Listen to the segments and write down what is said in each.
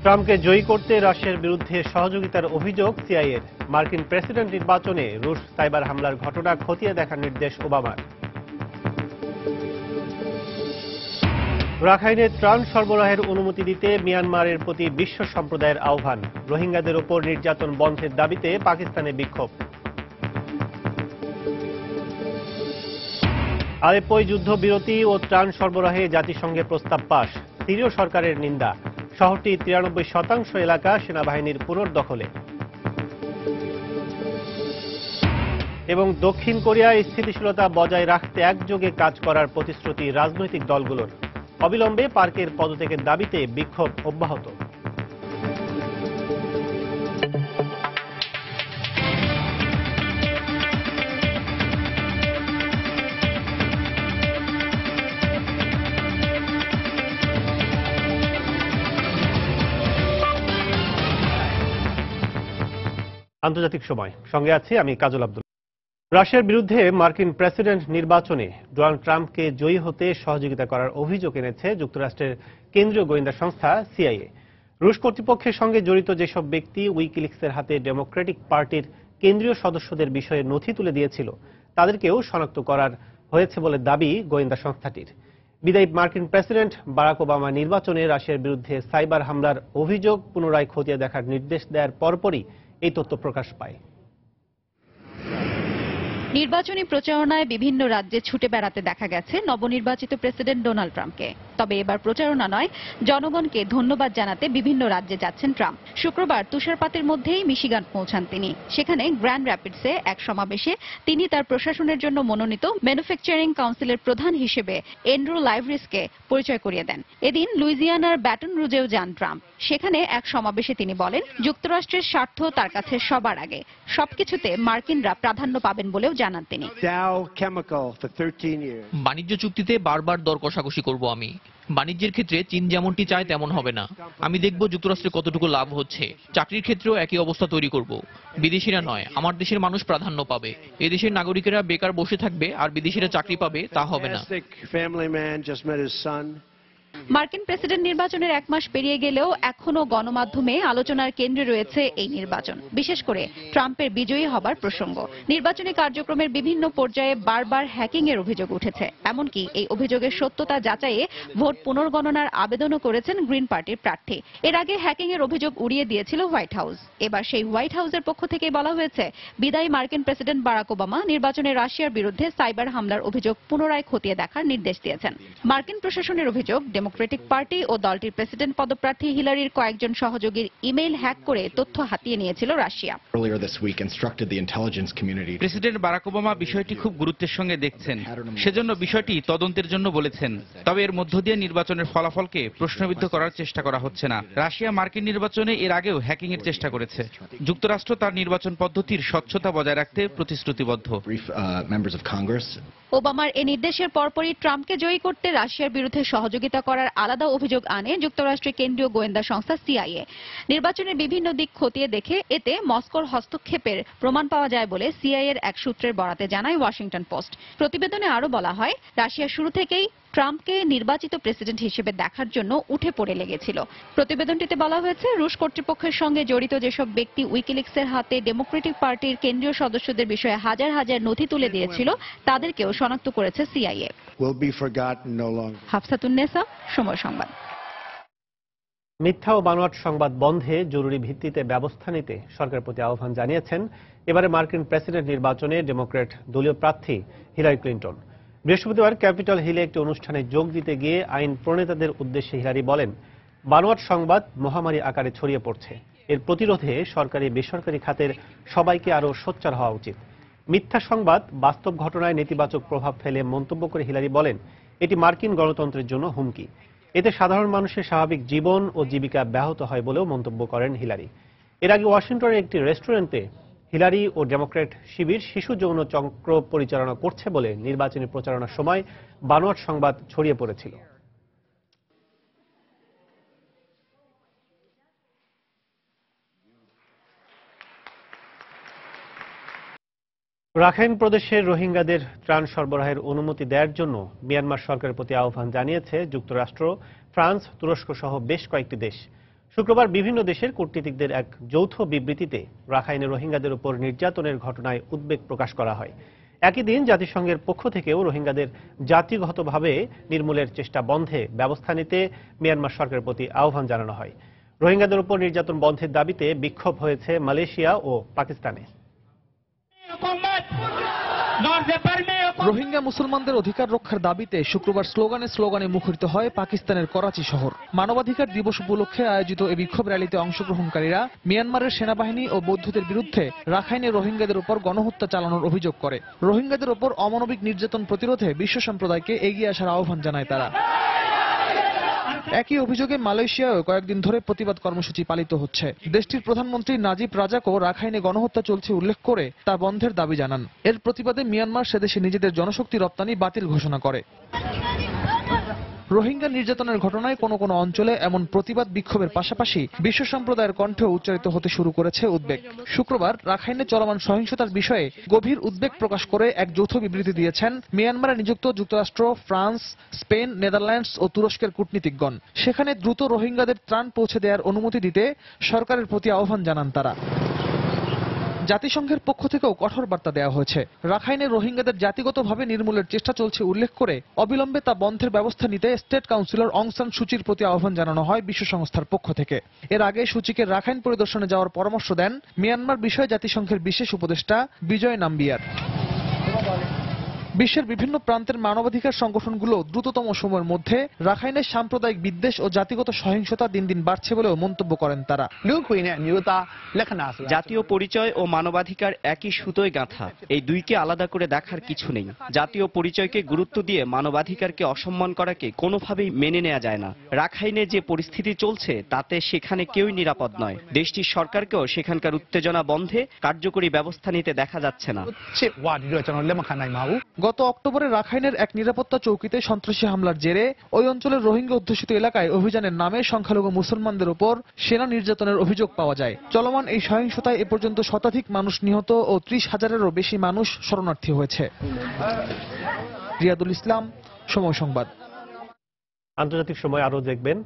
ট্রাম্পকে জয়ী করতে রাশিয়ার বিরুদ্ধে সহযোগিতার অভিযোগ সিআইএর। মার্কিন প্রেসিডেন্ট নির্বাচনে রুশ সাইবার হামলার ঘটনা খতিয়ে দেখার নির্দেশ ওবামার। রাখাইনে ত্রাণ সরবরাহের অনুমতি দিতে মিয়ানমারের প্রতি বিশ্ব সম্প্রদায়ের আহ্বান। রোহিঙ্গাদের ওপর নির্যাতন বন্ধের দাবিতে পাকিস্তানে বিক্ষোভ। আলেপ্পোয় যুদ্ধবিরতি ও ত্রাণ সরবরাহে জাতিসংঘে প্রস্তাব পাস। সিরীয় সরকারের নিন্দা। শহরটির 93% এলাকা সেনাবাহিনীর পুনর্দখলে। এবং দক্ষিণ কোরিয়ায় স্থিতিশীলতা বজায় রাখতে একযোগে কাজ করার প্রতিশ্রুতি রাজনৈতিক দলগুলোর। অবিলম্বে পার্কের পদত্যাগের দাবিতে বিক্ষোভ অব্যাহত। আন্তর্জাতিক সময় সঙ্গে আছি আমি কাজল আব্দুল। রাশিয়ার বিরুদ্ধে মার্কিন প্রেসিডেন্ট নির্বাচনে ডোনাল্ড ট্রাম্পকে জয়ী হতে সহযোগিতা করার অভিযোগ এনেছে যুক্তরাষ্ট্রের কেন্দ্রীয় গোয়েন্দা সংস্থা সিআইএ। রুশ কর্তৃপক্ষের সঙ্গে জড়িত যেসব ব্যক্তি উইকিলিক্সের হাতে ডেমোক্রেটিক পার্টির কেন্দ্রীয় সদস্যদের বিষয়ে নথি তুলে দিয়েছিল তাদেরকেও শনাক্ত করার হয়েছে বলে দাবি গোয়েন্দা সংস্থাটির। বিদায়ী মার্কিন প্রেসিডেন্ট বারাক ওবামা নির্বাচনে রাশিয়ার বিরুদ্ধে সাইবার হামলার অভিযোগ পুনরায় খতিয়ে দেখার নির্দেশ দেওয়ার পরপরই এই তথ্য প্রকাশ পায়। নির্বাচনী প্রচারণায় বিভিন্ন রাজ্যে ছুটে বেড়াতে দেখা গেছে নবনির্বাচিত প্রেসিডেন্ট ডোনাল্ড ট্রাম্পকে। তবে এবার প্রচারণা নয়, জনগণকে ধন্যবাদ জানাতে বিভিন্ন রাজ্যে যাচ্ছেন ট্রাম্প। শুক্রবার তুষারপাতের মধ্যেই মিশিগান পৌঁছান তিনি। সেখানে গ্র্যান্ড র্যাপিডসে এক সমাবেশে তিনি তার প্রশাসনের জন্য মনোনীত ম্যানুফ্যাকচারিং কাউন্সিলের প্রধান হিসেবে এন্ড্রু লাইভরিসকে পরিচয় করিয়ে দেন। এদিন লুইজিয়ানার ব্যাটন রুজেও যান ট্রাম্প। সেখানে এক সমাবেশে তিনি বলেন, যুক্তরাষ্ট্রের স্বার্থ তার কাছে সবার আগে, সবকিছুতে মার্কিনরা প্রাধান্য পাবেন বলেও জানান তিনি। বাণিজ্য চুক্তিতে বারবার দর কষাকষি করব আমি। বাণিজ্যের ক্ষেত্রে চীন যেমনটি চায় তেমন হবে না। আমি দেখব যুক্তরাষ্ট্রে কতটুকু লাভ হচ্ছে। চাকরির ক্ষেত্রেও একই অবস্থা তৈরি করব। বিদেশিরা নয়, আমার দেশের মানুষ প্রাধান্য পাবে। এদেশের নাগরিকেরা বেকার বসে থাকবে আর বিদেশিরা চাকরি পাবে, তা হবে না। মার্কিন প্রেসিডেন্ট নির্বাচনের এক মাস পেরিয়ে গেলেও এখনো গণমাধ্যমে আলোচনার কেন্দ্রে রয়েছে এই নির্বাচন, বিশেষ করে ট্রাম্পের বিজয়ী হবার প্রসঙ্গ। নির্বাচনী কার্যক্রমের বিভিন্ন পর্যায়ে বারবার হ্যাকিং এর অভিযোগ উঠেছে। এমনকি এই অভিযোগের সত্যতা যাচাইয়ে ভোট পুনর্গণনার আবেদনও করেছেন গ্রিন পার্টির প্রার্থী। এর আগে হ্যাকিং এর অভিযোগ উড়িয়ে দিয়েছিল হোয়াইট হাউস। এবার সেই হোয়াইট হাউসের পক্ষ থেকে বলা হয়েছে, বিদায়ী মার্কিন প্রেসিডেন্ট বারাক ওবামা নির্বাচনে রাশিয়ার বিরুদ্ধে সাইবার হামলার অভিযোগ পুনরায় খতিয়ে দেখার নির্দেশ দিয়েছেন। মার্কিন প্রশাসনের অভিযোগ, ডেমোক্রেটিক পার্টি ও দলটির প্রেসিডেন্ট পদপ্রার্থী হিলারির কয়েকজন সহযোগীর ইমেইল হ্যাক করে তথ্য হাতিয়ে নিয়েছিল রাশিয়া। প্রেসিডেন্ট বারাক ওবামা বিষয়টি খুব গুরুত্বের সঙ্গে দেখছেন, সেজন্য বিষয়টি তদন্তের জন্য বলেছেন। তবে এর মধ্য দিয়ে নির্বাচনের ফলাফলকে প্রশ্নবিদ্ধ করার চেষ্টা করা হচ্ছে না। রাশিয়া মার্কিন নির্বাচনে এর আগেও হ্যাকিং এর চেষ্টা করেছে। যুক্তরাষ্ট্র তার নির্বাচন পদ্ধতির স্বচ্ছতা বজায় রাখতে প্রতিশ্রুতিবদ্ধ। ওবামার এই নির্দেশের পরপরই ট্রাম্পকে জয়ী করতে রাশিয়ার বিরুদ্ধে সহযোগিতা করার আলাদা অভিযোগ আনে যুক্তরাষ্ট্রের কেন্দ্রীয় গোয়েন্দা সংস্থা সিআইএ। নির্বাচনের বিভিন্ন দিক খতিয়ে দেখে এতে মস্কোর হস্তক্ষেপের প্রমাণ পাওয়া যায় বলে সিআইএর এক সূত্রের বরাতে জানায় ওয়াশিংটন পোস্ট। প্রতিবেদনে আরো বলা হয়, রাশিয়া শুরু থেকেই ট্রাম্পকে নির্বাচিত প্রেসিডেন্ট হিসেবে দেখার জন্য উঠে পড়ে লেগেছিল। প্রতিবেদনটিতে বলা হয়েছে, রুশ কর্তৃপক্ষের সঙ্গে জড়িত যেসব ব্যক্তি উইকিলিক্সের হাতে ডেমোক্রেটিক পার্টির কেন্দ্রীয় সদস্যদের বিষয়ে হাজার হাজার নথি তুলে দিয়েছিল তাদেরকেও শনাক্ত করেছে সিআইএ। হাফসাতুন্নেসা, সময় সংবাদ। মিথ্যা ও বানোয়াট সংবাদ বন্ধে জরুরি ভিত্তিতে ব্যবস্থা নিতে সরকারের প্রতি আহ্বান জানিয়েছেন এবারে মার্কিন প্রেসিডেন্ট নির্বাচনে ডেমোক্র্যাট দলীয় প্রার্থী হিলারি ক্লিন্টন। বৃহস্পতিবার ক্যাপিটল হিলে একটি অনুষ্ঠানে যোগ দিতে গিয়ে আইন প্রণেতাদের উদ্দেশ্যে হিলারি বলেন, বানোয়াট সংবাদ মহামারী আকারে ছড়িয়ে পড়ছে। এর প্রতিরোধে সরকারি বেসরকারি খাতের সবাইকে আরও সোচ্চার হওয়া উচিত। মিথ্যা সংবাদ বাস্তব ঘটনায় নেতিবাচক প্রভাব ফেলে মন্তব্য করে হিলারি বলেন, এটি মার্কিন গণতন্ত্রের জন্য হুমকি। এতে সাধারণ মানুষের স্বাভাবিক জীবন ও জীবিকা ব্যাহত হয় বলেও মন্তব্য করেন হিলারি। এর আগে ওয়াশিংটনের একটি রেস্টুরেন্টে হিলারি ও ডেমোক্র্যাট শিবির শিশু যৌন চক্র পরিচালনা করছে বলে নির্বাচনী প্রচারণার সময় বানোয়াট সংবাদ ছড়িয়ে পড়েছিল। রাখাইন প্রদেশের রোহিঙ্গাদের ত্রাণ সরবরাহের অনুমতি দেওয়ার জন্য মিয়ানমার সরকারের প্রতি আহ্বান জানিয়েছে যুক্তরাষ্ট্র, ফ্রান্স, তুরস্ক সহ বেশ কয়েকটি দেশ। শুক্রবার বিভিন্ন দেশের কূটনীতিকদের এক যৌথ বিবৃতিতে রাখাইনে রোহিঙ্গাদের উপর নির্যাতনের ঘটনায় উদ্বেগ প্রকাশ করা হয়। একই দিন জাতিসংঘের পক্ষ থেকেও রোহিঙ্গাদের জাতিগতভাবে নির্মূলের চেষ্টা বন্ধে ব্যবস্থা নিতে মিয়ানমার সরকারের প্রতি আহ্বান জানানো হয়। রোহিঙ্গাদের উপর নির্যাতন বন্ধের দাবিতে বিক্ষোভ হয়েছে মালয়েশিয়া ও পাকিস্তানে। রোহিঙ্গা মুসলমানদের অধিকার রক্ষার দাবিতে শুক্রবার স্লোগানে মুখরিত হয় পাকিস্তানের করাচি শহর। মানবাধিকার দিবস উপলক্ষে আয়োজিত এই বিক্ষোভ র্যালিতে অংশগ্রহণকারীরা মিয়ানমারের সেনাবাহিনী ও বৌদ্ধদের বিরুদ্ধে রাখাইনে রোহিঙ্গাদের উপর গণহত্যা চালানোর অভিযোগ করে। রোহিঙ্গাদের উপর অমানবিক নির্যাতন প্রতিরোধে বিশ্ব সম্প্রদায়কে এগিয়ে আসার আহ্বান জানায় তারা। একই অভিযোগে মালয়েশিয়ায় কয়েকদিন ধরে প্রতিবাদ কর্মসূচি পালিত হচ্ছে। দেশটির প্রধানমন্ত্রী নাজিব রাজাকও রাখাইনে গণহত্যা চলছে উল্লেখ করে তা বন্ধের দাবি জানান। এর প্রতিবাদে মিয়ানমার সেদেশে নিজেদের জনশক্তি রপ্তানি বাতিল ঘোষণা করে। রোহিঙ্গা নির্যাতনের ঘটনায় কোনো কোনো অঞ্চলে এমন প্রতিবাদ বিক্ষোভের পাশাপাশি বিশ্ব সম্প্রদায়ের কণ্ঠে উচ্চারিত হতে শুরু করেছে উদ্বেগ। শুক্রবার রাখাইনে চলমান সহিংসতার বিষয়ে গভীর উদ্বেগ প্রকাশ করে এক যৌথ বিবৃতি দিয়েছেন মিয়ানমারে নিযুক্ত যুক্তরাষ্ট্র, ফ্রান্স, স্পেন, নেদারল্যান্ডস ও তুরস্কের কূটনীতিকগণ। সেখানে দ্রুত রোহিঙ্গাদের ত্রাণ পৌঁছে দেওয়ার অনুমতি দিতে সরকারের প্রতি আহ্বান জানান তারা। জাতিসংঘের পক্ষ থেকেও কঠোর বার্তা দেওয়া হয়েছে। রাখাইনে রোহিঙ্গাদের জাতিগতভাবে নির্মূলের চেষ্টা চলছে উল্লেখ করে অবিলম্বে তা বন্ধের ব্যবস্থা নিতে স্টেট কাউন্সিলর অং সান সুচির প্রতি আহ্বান জানানো হয় বিশ্ব সংস্থার পক্ষ থেকে। এর আগে সুচিকে রাখাইন পরিদর্শনে যাওয়ার পরামর্শ দেন মিয়ানমার বিষয়ে জাতিসংঘের বিশেষ উপদেষ্টা বিজয় নাম্বিয়ার। বিশ্বের বিভিন্ন প্রান্তের মানবাধিকার সংগঠনগুলো দ্রুততম সময়ের মধ্যে রাখাইনের সাম্প্রদায়িক বিদ্বেষ ও জাতিগত সহিংসতা দিন দিন বাড়ছে বলেও মন্তব্য করেন তারা। জাতীয় পরিচয় ও মানবাধিকার একই সুতোয় গাঁথা, এই দুইকে আলাদা করে দেখার কিছু নেই। জাতীয় পরিচয়কে গুরুত্ব দিয়ে মানবাধিকারকে অসম্মান করাকে কোনোভাবেই মেনে নেওয়া যায় না। রাখাইনে যে পরিস্থিতি চলছে তাতে সেখানে কেউই নিরাপদ নয়। দেশটির সরকারকেও সেখানকার উত্তেজনা বন্ধে কার্যকরী ব্যবস্থা নিতে দেখা যাচ্ছে না। গত অক্টোবরে রাখাইনের এক নিরাপত্তা চৌকিতে সন্ত্রাসী হামলার জেরে ওই অঞ্চলের রোহিঙ্গা অধ্যুষিত এলাকায় অভিযানের নামে সংখ্যালঘু মুসলমানদের উপর সেনা নির্যাতনের অভিযোগ পাওয়া যায়। চলমান এই সহিংসতায় এ পর্যন্ত শতাধিক মানুষ নিহত ও ৩০,০০০-এরও বেশি মানুষ শরণার্থী হয়েছে। রিয়াদুল ইসলাম, সময় সংবাদ। আন্তর্জাতিক সময় আরো দেখবেন।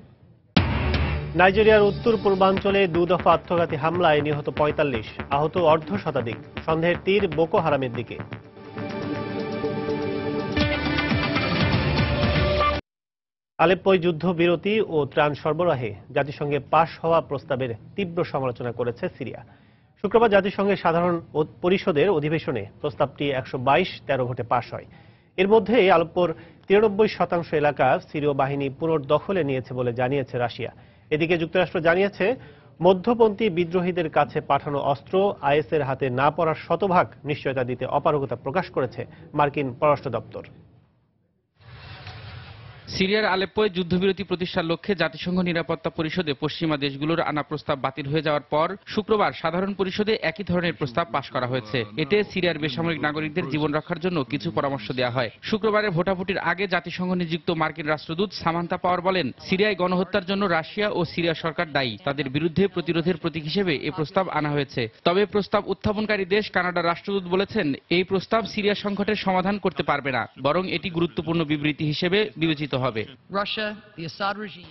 নাইজেরিয়ার উত্তর পূর্বাঞ্চলে ২ দফা আত্মঘাতী হামলায় নিহত ৪৫, আহত অর্ধ শতাধিক। সন্দেহের তীর বোকো হারামের দিকে। আলেপ্পোয় যুদ্ধবিরতি ও ত্রাণ সরবরাহে জাতিসংঘে পাশ হওয়া প্রস্তাবের তীব্র সমালোচনা করেছে সিরিয়া। শুক্রবার জাতিসংঘের সাধারণ পরিষদের অধিবেশনে প্রস্তাবটি ১২২-১৩ ভোটে পাশ হয়। এর মধ্যে আলেপ্পোর ৯৩% এলাকা সিরীয় বাহিনী পুনর্দখলে নিয়েছে বলে জানিয়েছে রাশিয়া। এদিকে যুক্তরাষ্ট্র জানিয়েছে মধ্যপন্থী বিদ্রোহীদের কাছে পাঠানো অস্ত্র আইএসের হাতে না পড়ার শতভাগ নিশ্চয়তা দিতে অপারগতা প্রকাশ করেছে মার্কিন পররাষ্ট্র দপ্তর। সিরিয়ার আলেপ্পোয় যুদ্ধবিরতি প্রতিষ্ঠার লক্ষ্যে জাতিসংঘ নিরাপত্তা পরিষদে পশ্চিমা দেশগুলোর আনা প্রস্তাব বাতিল হয়ে যাওয়ার পর শুক্রবার সাধারণ পরিষদে একই ধরনের প্রস্তাব পাশ করা হয়েছে। এতে সিরিয়ার বেসামরিক নাগরিকদের জীবন রক্ষার জন্য কিছু পরামর্শ দেওয়া হয়। শুক্রবারের ভোটাভুটির আগে জাতিসংঘ নিযুক্ত মার্কিন রাষ্ট্রদূত সামান্থা পাওয়ার বলেন, সিরিয়ায় গণহত্যার জন্য রাশিয়া ও সিরিয়া সরকার দায়ী। তাদের বিরুদ্ধে প্রতিরোধের প্রতীক হিসেবে এই প্রস্তাব আনা হয়েছে। তবে প্রস্তাব উত্থাপনকারী দেশ কানাডার রাষ্ট্রদূত বলেছেন, এই প্রস্তাব সিরিয়া সংকটের সমাধান করতে পারবে না, বরং এটি গুরুত্বপূর্ণ বিবৃতি হিসেবে বিবেচিত হবে।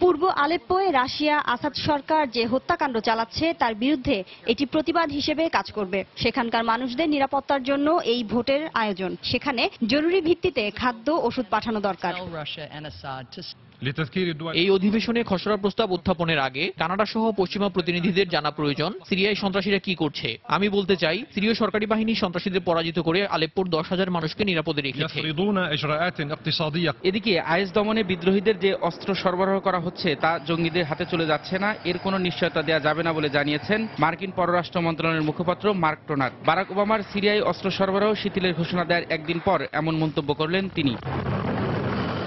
পূর্ব আলেপ্পোয় রাশিয়া আসাদ সরকার যে হত্যাকাণ্ড চালাচ্ছে তার বিরুদ্ধে এটি প্রতিবাদ হিসেবে কাজ করবে। সেখানকার মানুষদের নিরাপত্তার জন্য এই ভোটের আয়োজন। সেখানে জরুরি ভিত্তিতে খাদ্য, ওষুধ পাঠানো দরকার। এই অধিবেশনে খসড়া প্রস্তাব উত্থাপনের আগে কানাডা সহ পশ্চিমা প্রতিনিধিদের জানা প্রয়োজন সিরিয়ায় সন্ত্রাসীরা কি করছে। আমি বলতে চাই, সিরীয় সরকারি বাহিনী সন্ত্রাসীদের পরাজিত করে আলেপ্পোর ১০,০০০ মানুষকে নিরাপদে রেখেছে। এদিকে আইএস দমনে বিদ্রোহীদের যে অস্ত্র সরবরাহ করা হচ্ছে তা জঙ্গিদের হাতে চলে যাচ্ছে না, এর কোনো নিশ্চয়তা দেওয়া যাবে না বলে জানিয়েছেন মার্কিন পররাষ্ট্র মন্ত্রণালয়ের মুখপাত্র মার্ক টোনার। বারাক ওবামার সিরিয়ায় অস্ত্র সরবরাহ শিথিলের ঘোষণা দেওয়ার একদিন পর এমন মন্তব্য করলেন তিনি।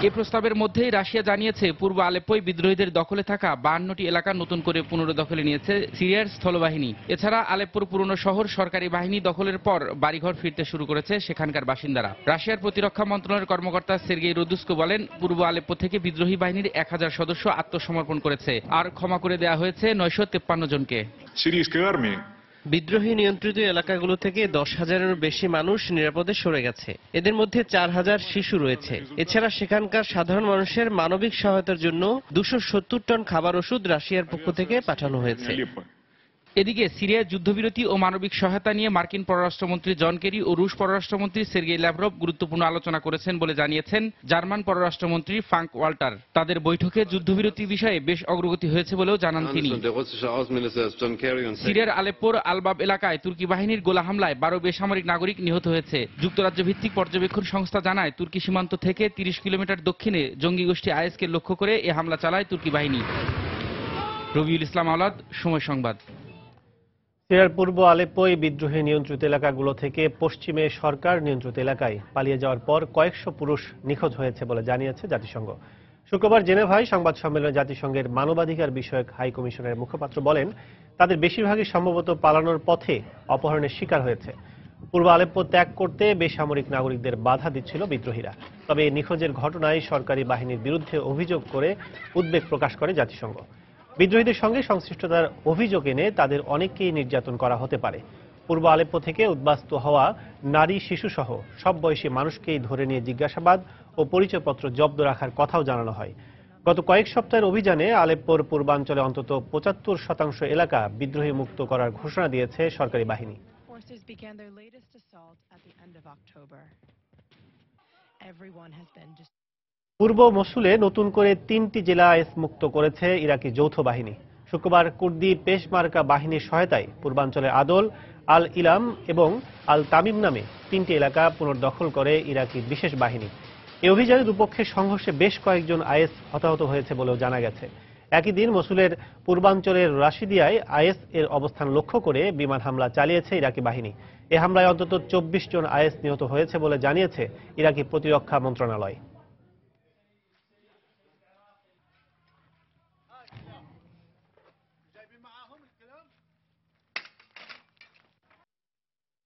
এ প্রস্তাবের মধ্যেই রাশিয়া জানিয়েছে পূর্ব আলেপ্পোয় বিদ্রোহীদের দখলে থাকা ৫২টি এলাকা নতুন করে পুনর্দখলে নিয়েছে সিরিয়ার স্থলবাহিনী। এছাড়া আলেপ্পোর পুরনো শহর সরকারি বাহিনী দখলের পর বাড়িঘর ফিরতে শুরু করেছে সেখানকার বাসিন্দারা। রাশিয়ার প্রতিরক্ষা মন্ত্রণালয়ের কর্মকর্তা সের্গেই রোদুস্কো বলেন, পূর্ব আলেপ্পো থেকে বিদ্রোহী বাহিনীর ১,০০০ সদস্য আত্মসমর্পণ করেছে আর ক্ষমা করে দেওয়া হয়েছে ৯৫৩ জনকে। বিদ্রোহী নিয়ন্ত্রিত এলাকাগুলো থেকে 10,000-এরও বেশি মানুষ নিরাপদে সরে গেছে। এদের মধ্যে 4,000 শিশু রয়েছে। এছাড়া সেখানকার সাধারণ মানুষের মানবিক সহায়তার জন্য 270 টন খাবার ওষুধ রাশিয়ার পক্ষ থেকে পাঠানো হয়েছে। এদিকে সিরিয়ার যুদ্ধবিরতি ও মানবিক সহায়তা নিয়ে মার্কিন পররাষ্ট্রমন্ত্রী জন কেরি ও রুশ পররাষ্ট্রমন্ত্রী সের্গেই ল্যাভরভ গুরুত্বপূর্ণ আলোচনা করেছেন বলে জানিয়েছেন জার্মান পররাষ্ট্রমন্ত্রী ফ্রাঙ্ক ওয়াল্টার। তাদের বৈঠকে যুদ্ধবিরতি বিষয়ে বেশ অগ্রগতি হয়েছে বলেও জানান তিনি। সিরিয়ার আলেপ্পোর আলবাব এলাকায় তুর্কি বাহিনীর গোলা হামলায় 12 বেসামরিক নাগরিক নিহত হয়েছে। যুক্তরাজ্য ভিত্তিক পর্যবেক্ষণ সংস্থা জানায় তুর্কি সীমান্ত থেকে 30 কিলোমিটার দক্ষিণে জঙ্গি গোষ্ঠী আইএসকে লক্ষ্য করে এ হামলা চালায় তুর্কি বাহিনী। রবিউল ইসলাম আওলাদ, সময় সংবাদ। সিরিয়ার পূর্ব আলেপ্পোয় বিদ্রোহী নিয়ন্ত্রিত এলাকাগুলো থেকে পশ্চিমে সরকার নিয়ন্ত্রিত এলাকায় পালিয়ে যাওয়ার পর কয়েকশো পুরুষ নিখোঁজ হয়েছে বলে জানিয়েছে জাতিসংঘ। শুক্রবার জেনেভায় সংবাদ সম্মেলনে জাতিসংঘের মানবাধিকার বিষয়ক হাই কমিশনের মুখপাত্র বলেন, তাদের বেশিরভাগই সম্ভবত পালানোর পথে অপহরণের শিকার হয়েছে। পূর্ব আলেপ্পো ত্যাগ করতে বেসামরিক নাগরিকদের বাধা দিচ্ছিল বিদ্রোহীরা। তবে এই নিখোঁজের ঘটনায় সরকারি বাহিনীর বিরুদ্ধে অভিযোগ করে উদ্বেগ প্রকাশ করে জাতিসংঘ। বিদ্রোহীদের সঙ্গে সংশ্লিষ্টতার অভিযোগ এনে তাদের অনেককেই নির্যাতন করা হতে পারে। পূর্ব আলেপ্পো থেকে উদ্বাস্তু হওয়া নারী, শিশুসহ সব বয়সী মানুষকেই ধরে নিয়ে জিজ্ঞাসাবাদ ও পরিচয়পত্র জব্দ রাখার কথাও জানানো হয়। গত কয়েক সপ্তাহের অভিযানে আলেপ্পোর পূর্বাঞ্চলে অন্তত 75% এলাকা বিদ্রোহী মুক্ত করার ঘোষণা দিয়েছে সরকারি বাহিনী। পূর্ব মসুলে নতুন করে 3টি জেলা আইএস মুক্ত করেছে ইরাকি যৌথ বাহিনী। শুক্রবার কুর্দি পেশমার্কা বাহিনীর সহায়তায় পূর্বাঞ্চলে আদল, আল ইলাম এবং আল তামিম নামে 3টি এলাকা পুনর্দখল করে ইরাকি বিশেষ বাহিনী। এই অভিযানে দুপক্ষের সংঘর্ষে বেশ কয়েকজন আইএস হতাহত হয়েছে বলেও জানা গেছে। একই দিন মসুলের পূর্বাঞ্চলের রাশিদিয়ায় আইএস এর অবস্থান লক্ষ্য করে বিমান হামলা চালিয়েছে ইরাকি বাহিনী। এ হামলায় অন্তত 24 জন আইএস নিহত হয়েছে বলে জানিয়েছে ইরাকি প্রতিরক্ষা মন্ত্রণালয়।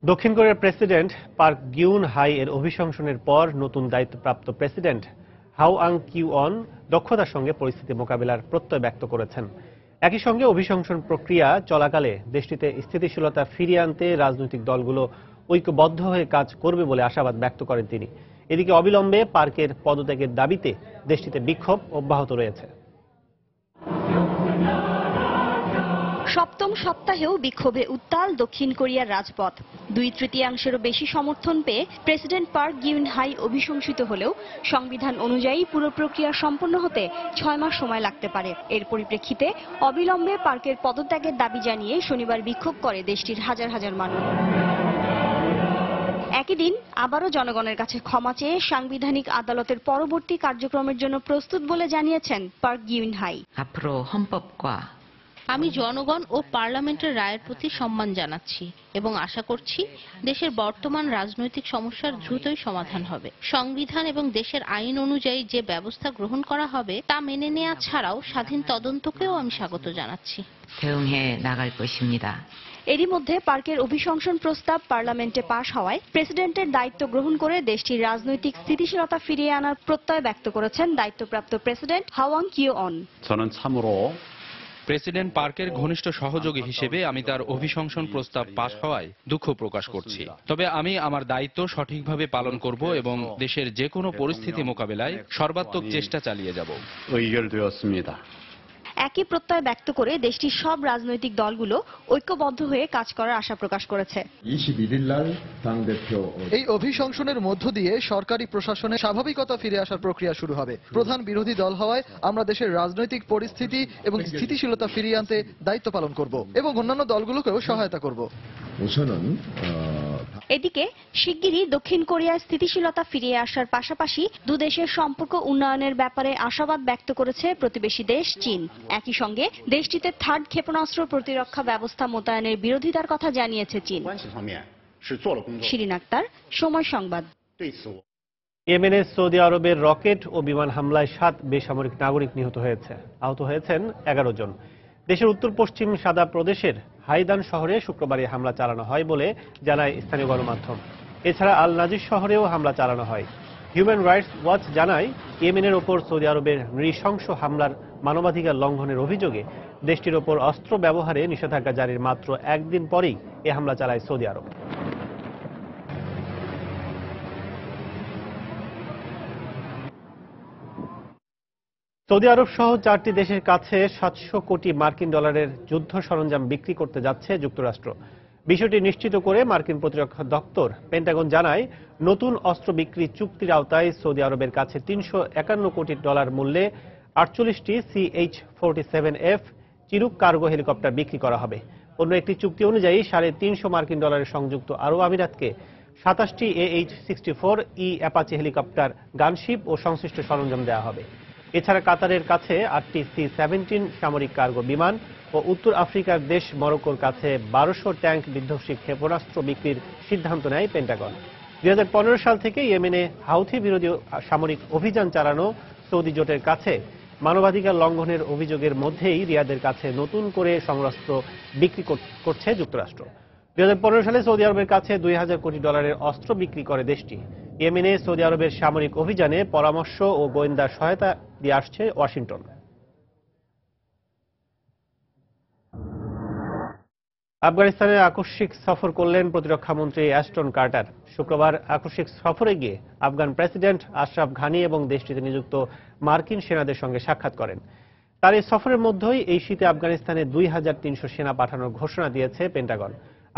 দক্ষিণ কোরিয়ার প্রেসিডেন্ট পার্ক গিউন হাই এর অভিশংসনের পর নতুন দায়িত্বপ্রাপ্ত প্রেসিডেন্ট হাও আং কিউ অন দক্ষতার সঙ্গে পরিস্থিতি মোকাবিলার প্রত্যয় ব্যক্ত করেছেন। একই সঙ্গে অভিশংসন প্রক্রিয়া চলাকালে দেশটিতে স্থিতিশীলতা ফিরিয়ে আনতে রাজনৈতিক দলগুলো ঐক্যবদ্ধ হয়ে কাজ করবে বলে আশাবাদ ব্যক্ত করেন তিনি। এদিকে অবিলম্বে পার্কের পদত্যাগের দাবিতে দেশটিতে বিক্ষোভ অব্যাহত রয়েছে। সপ্তম সপ্তাহেও বিক্ষোভে উত্তাল দক্ষিণ কোরিয়ার রাজপথ। 2/3 বেশি সমর্থন পেয়ে প্রেসিডেন্ট পার্ক গিউন হাই অভিশংসিত হলেও সংবিধান অনুযায়ী পুরো প্রক্রিয়া সম্পন্ন হতে 6 মাস সময় লাগতে পারে। এর পরিপ্রেক্ষিতে অবিলম্বে পার্কের পদত্যাগের দাবি জানিয়ে শনিবার বিক্ষোভ করে দেশটির হাজার হাজার মানুষ। একই দিন আবারও জনগণের কাছে ক্ষমা চেয়ে সাংবিধানিক আদালতের পরবর্তী কার্যক্রমের জন্য প্রস্তুত বলে জানিয়েছেন পার্ক গিউন হাই। আমি জনগণ ও পার্লামেন্টের রায়ের প্রতি সম্মান জানাচ্ছি এবং আশা করছি দেশের বর্তমান রাজনৈতিক সমস্যার দ্রুতই সমাধান হবে। সংবিধান এবং দেশের আইন অনুযায়ী যে ব্যবস্থা গ্রহণ করা হবে তা মেনে নেওয়া ছাড়াও স্বাধীন তদন্তকেও আমি স্বাগত জানাচ্ছি। এরই মধ্যে পার্কের অভিশংসন প্রস্তাব পার্লামেন্টে পাশ হওয়ায় প্রেসিডেন্টের দায়িত্ব গ্রহণ করে দেশটির রাজনৈতিক স্থিতিশীলতা ফিরিয়ে আনার প্রত্যয় ব্যক্ত করেছেন দায়িত্বপ্রাপ্ত প্রেসিডেন্ট হাওয়াং কিউ অন। প্রেসিডেন্ট পার্কের ঘনিষ্ঠ সহযোগী হিসেবে আমি তার অভিশংসন প্রস্তাব পাশ হওয়ায় দুঃখ প্রকাশ করছি। তবে আমি আমার দায়িত্ব সঠিকভাবে পালন করব এবং দেশের যে কোনো পরিস্থিতি মোকাবেলায় সর্বাত্মক চেষ্টা চালিয়ে যাব। একই প্রত্যয় ব্যক্ত করে দেশটির সব রাজনৈতিক দলগুলো ঐক্যবদ্ধ হয়ে কাজ করার আশা প্রকাশ করেছে। এই অভিশংসনের মধ্য দিয়ে সরকারি প্রশাসনে স্বাভাবিকতা ফিরে আসার প্রক্রিয়া শুরু হবে। প্রধান বিরোধী দল হওয়ায় আমরা দেশের রাজনৈতিক পরিস্থিতি এবং স্থিতিশীলতা ফিরিয়ে আনতে দায়িত্ব পালন করব এবং অন্যান্য দলগুলোকেও সহায়তা করব। এদিকে শিগগিরই দক্ষিণ কোরিয়ার স্থিতিশীলতা ফিরিয়ে আসার পাশাপাশি দুদেশের সম্পর্ক উন্নয়নের ব্যাপারে আশাবাদ ব্যক্ত করেছে প্রতিবেশী দেশ চীন। একই সঙ্গে দেশটিতে থার্ড ক্ষেপণাস্ত্র প্রতিরক্ষা ব্যবস্থা মোতায়েনের বিরোধিতার কথা জানিয়েছে চীন। শিরিন আক্তার, সময় সংবাদ। ইয়েমেনের সৌদি আরবের রকেট ও বিমান হামলায় 7 বেসামরিক নাগরিক নিহত হয়েছে, আহত হয়েছেন 11 জন। দেশের উত্তর পশ্চিম সাদা প্রদেশের হাইদান শহরে শুক্রবার এই হামলা চালানো হয় বলে জানায় স্থানীয় গণমাধ্যম। এছাড়া আল নাজির শহরেও হামলা চালানো হয়। হিউম্যান রাইটস ওয়াচ জানায়, ইয়েমেনের ওপর সৌদি আরবের নৃশংস হামলার মানবাধিকার লঙ্ঘনের অভিযোগে দেশটির ওপর অস্ত্র ব্যবহারে নিষেধাজ্ঞা জারির মাত্র একদিন পরেই এ হামলা চালায় সৌদি আরব। সৌদি আরব সহ 4টি দেশের কাছে 700 কোটি মার্কিন ডলারের যুদ্ধ সরঞ্জাম বিক্রি করতে যাচ্ছে যুক্তরাষ্ট্র। বিষয়টি নিশ্চিত করে মার্কিন প্রতিরক্ষা দপ্তর পেন্টাগন জানায়, নতুন অস্ত্র বিক্রি চুক্তির আওতায় সৌদি আরবের কাছে 351 কোটি ডলার মূল্যে 48টি CH-47F চিনুক কার্গো হেলিকপ্টার বিক্রি করা হবে। অন্য একটি চুক্তি অনুযায়ী 350 মার্কিন ডলারের সংযুক্ত আরব আমিরাতকে 27টি AH-64E অ্যাপাচি হেলিকপ্টার, গানশিপ ও সংশ্লিষ্ট সরঞ্জাম দেওয়া হবে। এছাড়া কাতারের কাছে 8টি C-17 সামরিক কার্গো বিমান ও উত্তর আফ্রিকার দেশ মরক্কোর কাছে 1200 ট্যাঙ্ক বিধ্বংসী ক্ষেপণাস্ত্র বিক্রির সিদ্ধান্ত নেয় পেন্টাগন। 2015 সাল থেকে ইয়েমেনে হাউথি বিরোধী সামরিক অভিযান চালানো সৌদি জোটের কাছে মানবাধিকার লঙ্ঘনের অভিযোগের মধ্যেই রিয়াদের কাছে নতুন করে সমরাস্ত্র বিক্রি করছে যুক্তরাষ্ট্র। 2015 সালে সৌদি আরবের কাছে 2000 কোটি ডলারের অস্ত্র বিক্রি করে দেশটি। ইয়েমেনে সৌদি আরবের সামরিক অভিযানে পরামর্শ ও গোয়েন্দা সহায়তা দিয়ে আসছে ওয়াশিংটন। আফগানিস্তানে আকস্মিক সফর করলেন প্রতিরক্ষামন্ত্রী অ্যাশটন কার্টার। শুক্রবার আকস্মিক সফরে গিয়ে আফগান প্রেসিডেন্ট আশরাফ ঘানি এবং দেশটিতে নিযুক্ত মার্কিন সেনাদের সঙ্গে সাক্ষাৎ করেন। তার এই সফরের মধ্যেই এই শীতে আফগানিস্তানে 2300 সেনা পাঠানোর ঘোষণা দিয়েছে পেন্টাগন।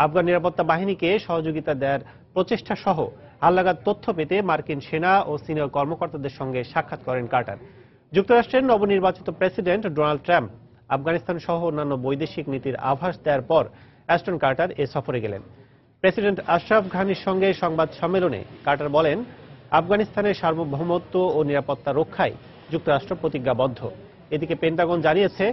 আফগান নিরাপত্তা বাহিনীকে সহযোগিতা দেওয়ার প্রচেষ্টা সহ হালনাগাদ তথ্য পেতে মার্কিন সেনা ও সিনিয়র কর্মকর্তাদের সঙ্গে সাক্ষাৎ করেন কার্টার। যুক্তরাষ্ট্রের নবনির্বাচিত প্রেসিডেন্ট ডোনাল্ড ট্রাম্প আফগানিস্তান সহ অন্যান্য বৈদেশিক নীতির আভাস দেওয়ার পর অ্যাশটন কার্টার এ সফরে গেলেন। প্রেসিডেন্ট আশরাফ ঘানির সঙ্গে সংবাদ সম্মেলনে কার্টার বলেন, আফগানিস্তানের সার্বভৌমত্ব ও নিরাপত্তা রক্ষায় যুক্তরাষ্ট্র প্রতিজ্ঞাবদ্ধ। এদিকে পেন্টাগন জানিয়েছে,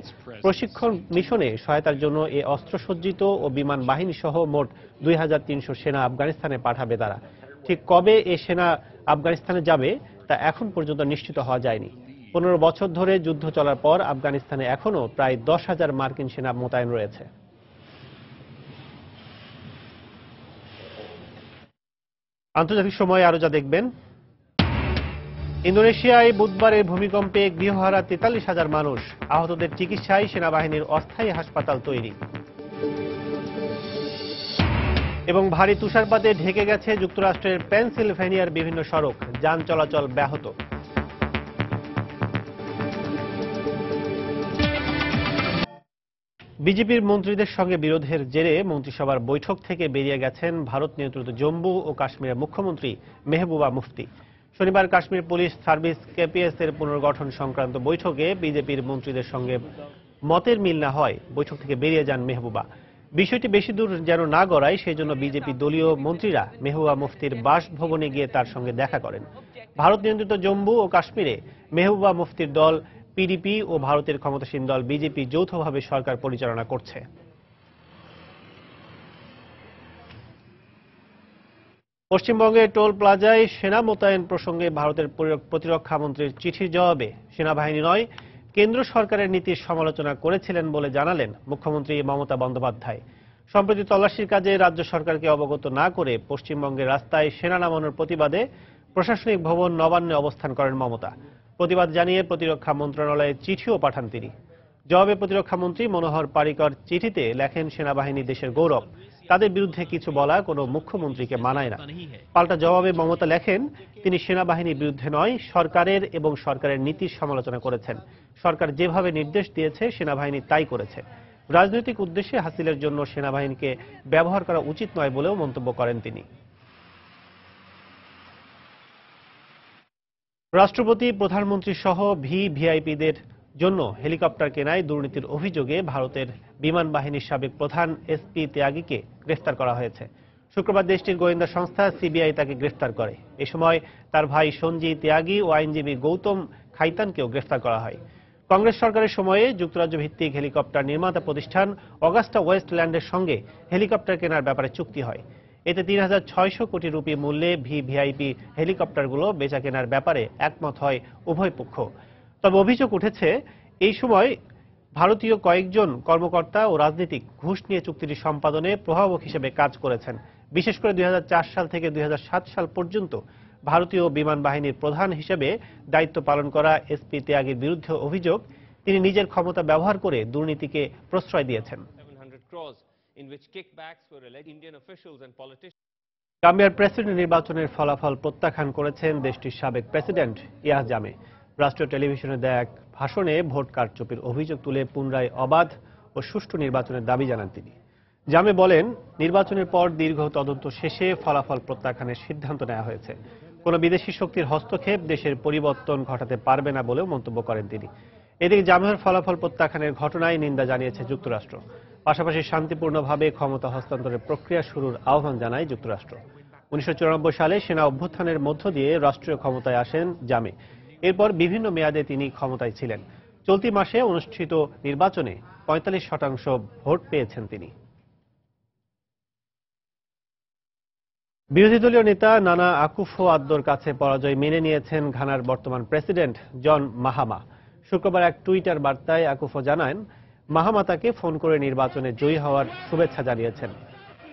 প্রশিক্ষণ মিশনে সহায়তার জন্য এ অস্ত্রসজ্জিত ও বিমান বাহিনী সহ মোট 2300 সেনা আফগানিস্তানে পাঠাবে তারা। ঠিক কবে এ সেনা আফগানিস্তানে যাবে তা এখন পর্যন্ত নিশ্চিত হওয়া যায়নি। 15 বছর ধরে যুদ্ধ চলার পর আফগানিস্তানে এখনো প্রায় 10,000 মার্কিন সেনা মোতায়েন রয়েছে। আন্তর্জাতিক সময় আরো যা দেখবেন, ইন্দোনেশিয়ায় বুধবারের ভূমিকম্পে গৃহহারা 43,000 মানুষ, আহতদের চিকিৎসায় সেনাবাহিনীর অস্থায়ী হাসপাতাল তৈরি। এবং ভারী তুষারপাতে ঢেকে গেছে যুক্তরাষ্ট্রের পেনসিলভেনিয়ার বিভিন্ন সড়ক, যান চলাচল ব্যাহত। বিজেপির মন্ত্রীদের সঙ্গে বিরোধের জেরে মন্ত্রিসভার বৈঠক থেকে বেরিয়ে গেছেন ভারত নিয়ন্ত্রিত জম্মু ও কাশ্মীরের মুখ্যমন্ত্রী মেহবুবা মুফতি। শনিবার কাশ্মীর পুলিশ সার্ভিস KPS এর পুনর্গঠন সংক্রান্ত বৈঠকে বিজেপির মন্ত্রীদের সঙ্গে মতের মিল না হয় বৈঠক থেকে বেরিয়ে যান মেহবুবা। বিষয়টি বেশি দূর যেন না গড়ায় সেই জন্য বিজেপি দলীয় মন্ত্রীরা মেহবুবা মুফতির বাসভবনে গিয়ে তার সঙ্গে দেখা করেন। ভারত নিয়ন্ত্রিত জম্মু ও কাশ্মীরে মেহবুবা মুফতির দল PDP ও ভারতের ক্ষমতাসীন দল বিজেপি যৌথভাবে সরকার পরিচালনা করছে। পশ্চিমবঙ্গে টোল প্লাজায় সেনা মোতায়েন প্রসঙ্গে ভারতের প্রতিরক্ষা মন্ত্রীর চিঠির জবাবে সেনাবাহিনী নয়, কেন্দ্র সরকারের নীতির সমালোচনা করেছিলেন বলে জানালেন মুখ্যমন্ত্রী মমতা বন্দ্যোপাধ্যায়। সম্প্রতি তল্লাশির কাজে রাজ্য সরকারকে অবগত না করে পশ্চিমবঙ্গের রাস্তায় সেনা নামানোর প্রতিবাদে প্রশাসনিক ভবন নবান্নে অবস্থান করেন মমতা। প্রতিবাদ জানিয়ে প্রতিরক্ষা মন্ত্রণালয়ে চিঠিও পাঠান তিনি। জবাবে প্রতিরক্ষা মন্ত্রী মনোহর পারিকর চিঠিতে লেখেন, সেনাবাহিনী দেশের গৌরব, তাদের বিরুদ্ধে কিছু বলা কোনো মুখ্যমন্ত্রীকে মানায় না। পাল্টা জবাবে মমতা লেখেন, তিনি সেনাবাহিনীর বিরুদ্ধে নয়, সরকারের এবং সরকারের নীতির সমালোচনা করেছেন। সরকার যেভাবে নির্দেশ দিয়েছে সেনাবাহিনী তাই করেছে। রাজনৈতিক উদ্দেশ্যে হাসিলের জন্য সেনাবাহিনীকে ব্যবহার করা উচিত নয় বলেও মন্তব্য করেন তিনি। রাষ্ট্রপতি, প্রধানমন্ত্রী সহ ভিভিআইপিদের জন্য হেলিকপ্টার কেনায় দুর্নীতির অভিযোগে ভারতের বিমান বাহিনীর সাবেক প্রধান SP ত্যাগীকে গ্রেফতার করা হয়েছে। শুক্রবার দেশটির গোয়েন্দা সংস্থা CBI তাকে গ্রেফতার করে। এ সময় তার ভাই সঞ্জয় ত্যাগী ও আইনজীবী গৌতম খাইতানকেও গ্রেফতার করা হয়। কংগ্রেস সরকারের সময়ে যুক্তরাজ্য ভিত্তিক হেলিকপ্টার নির্মাতা প্রতিষ্ঠান অগাস্টা ওয়েস্টল্যান্ডের সঙ্গে হেলিকপ্টার কেনার ব্যাপারে চুক্তি হয়। এতে 3,600 কোটি রুপি মূল্যে ভিভিআইপি হেলিকপ্টারগুলো বেচা কেনার ব্যাপারে একমত হয় উভয় পক্ষ। তবে অভিযোগ উঠেছে, এই সময় ভারতীয় কয়েকজন কর্মকর্তা ও রাজনীতিক ঘুষ নিয়ে চুক্তিটি সম্পাদনে প্রভাবক হিসেবে কাজ করেছেন। বিশেষ করে 2004 সাল থেকে 2007 সাল পর্যন্ত ভারতীয় বিমান বাহিনীর প্রধান হিসেবে দায়িত্ব পালন করা SP ত্যাগীর বিরুদ্ধে অভিযোগ, তিনি নিজের ক্ষমতা ব্যবহার করে দুর্নীতিকে প্রশ্রয় দিয়েছেন। গাম্বিয়ার প্রেসিডেন্ট নির্বাচনের ফলাফল প্রত্যাখ্যান করেছেন দেশটির সাবেক প্রেসিডেন্ট ইয়াহ জামে। রাষ্ট্রীয় টেলিভিশনে দেয়া এক ভাষণে ভোট কারচুপির অভিযোগ তুলে পুনরায় অবাধ ও সুষ্ঠু নির্বাচনের দাবি জানান তিনি। জামে বলেন, নির্বাচনের পর দীর্ঘ তদন্ত শেষে ফলাফল প্রত্যাখ্যানের সিদ্ধান্ত নেওয়া হয়েছে। কোনো বিদেশি শক্তির হস্তক্ষেপ দেশের পরিবর্তন ঘটাতে পারবে না বলেও মন্তব্য করেন তিনি। এদিকে জামের ফলাফল প্রত্যাখ্যানের ঘটনায় নিন্দা জানিয়েছে যুক্তরাষ্ট্র। পাশাপাশি শান্তিপূর্ণভাবে ক্ষমতা হস্তান্তরের প্রক্রিয়া শুরুর আহ্বান জানায় যুক্তরাষ্ট্র। 1994 সালে সেনা অভ্যুত্থানের মধ্য দিয়ে রাষ্ট্রীয় ক্ষমতায় আসেন জামে। এরপর বিভিন্ন মেয়াদে তিনি ক্ষমতায় ছিলেন। চলতি মাসে অনুষ্ঠিত নির্বাচনে 45% ভোট পেয়েছেন তিনি। বিরোধী দলীয় নেতা নানা আকুফো-আদ্দোর কাছে পরাজয় মেনে নিয়েছেন ঘানার বর্তমান প্রেসিডেন্ট জন মাহামা। শুক্রবার এক টুইটার বার্তায় আকুফো জানান, মাহামা তাকে ফোন করে নির্বাচনে জয়ী হওয়ার শুভেচ্ছা জানিয়েছেন।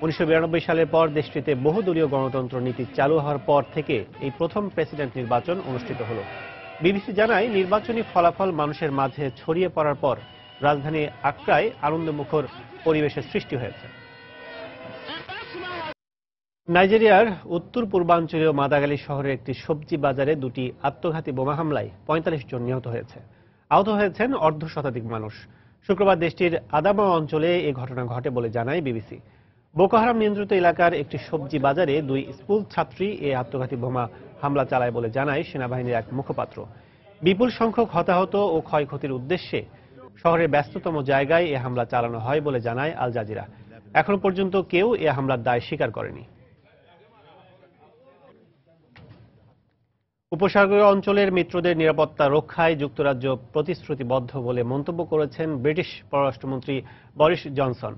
1992 সালের পর দেশটিতে বহুদলীয় গণতন্ত্র নীতি চালু হওয়ার পর থেকে এই প্রথম প্রেসিডেন্ট নির্বাচন অনুষ্ঠিত হল। বিবিসি জানায়, নির্বাচনী ফলাফল মানুষের মাঝে ছড়িয়ে পড়ার পর রাজধানী আক্রায় আনন্দমুখর পরিবেশের সৃষ্টি হয়েছে। নাইজেরিয়ার উত্তর পূর্বাঞ্চলীয় মাদাগালি শহরের একটি সবজি বাজারে দুটি আত্মঘাতী বোমা হামলায় 45 জন নিহত হয়েছে। আহত হয়েছেন অর্ধশতাধিক মানুষ। শুক্রবার দেশটির আদামা অঞ্চলে এই ঘটনা ঘটে বলে জানায় বিবিসি। বোকো হারাম নিয়ন্ত্রিত এলাকার একটি সবজি বাজারে দুই স্কুল ছাত্রী এই আত্মঘাতী বোমা হামলা চালায় বলে জানায় সেনাবাহিনীর এক মুখপাত্র। বিপুল সংখ্যক হতাহত ও ক্ষয়ক্ষতির উদ্দেশ্যে শহরের ব্যস্ততম জায়গায় এ হামলা চালানো হয় বলে জানায় আল জাজিরা। এখনো পর্যন্ত কেউ এ হামলার দায় স্বীকার করেনি। উপসাগরীয় অঞ্চলের মিত্রদের নিরাপত্তা রক্ষায় যুক্তরাজ্য প্রতিশ্রুতিবদ্ধ বলে মন্তব্য করেছেন ব্রিটিশ পররাষ্ট্রমন্ত্রী বরিস জনসন।